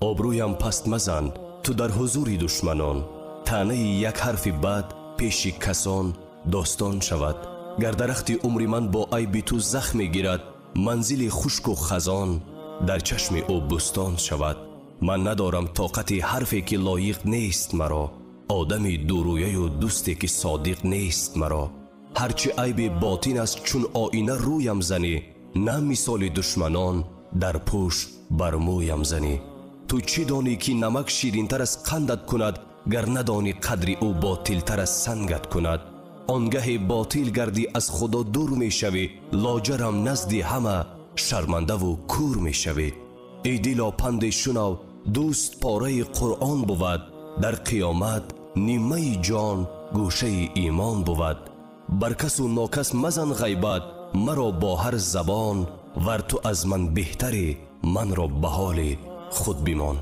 آبرویم پست مزن تو در حضور دشمنان. طعنه یک حرف بد پیش کسان داستان شود. گر درخت عمر من با عیب تو زخم گیرد، منزل خشک و خزان در چشم او بستان شود. من ندارم طاقت حرفی که لایق نیست مرا، آدمی دورویه و دوستی که صادق نیست مرا. هرچی عیب باطن است چون آینه رویم زنی، نه مثال دشمنان در پشت بر مویم زنی. تو چی دانی که نمک شیرین تر از قندت کند، گر ندانی قدری او باطل تر از سنگت کند. آنگه باطل گردی از خدا دور می شوی، لاجرم نزد همه شرمنده و کور می شوی. ای دلا پند شنو دوست پاره قرآن بود، در قیامت نیمه جان گوشه ایمان بود. بر کس و ناکس مزن غیبت مرا با هر زبان، ور تو از من بهتری من را به حال خود بمان.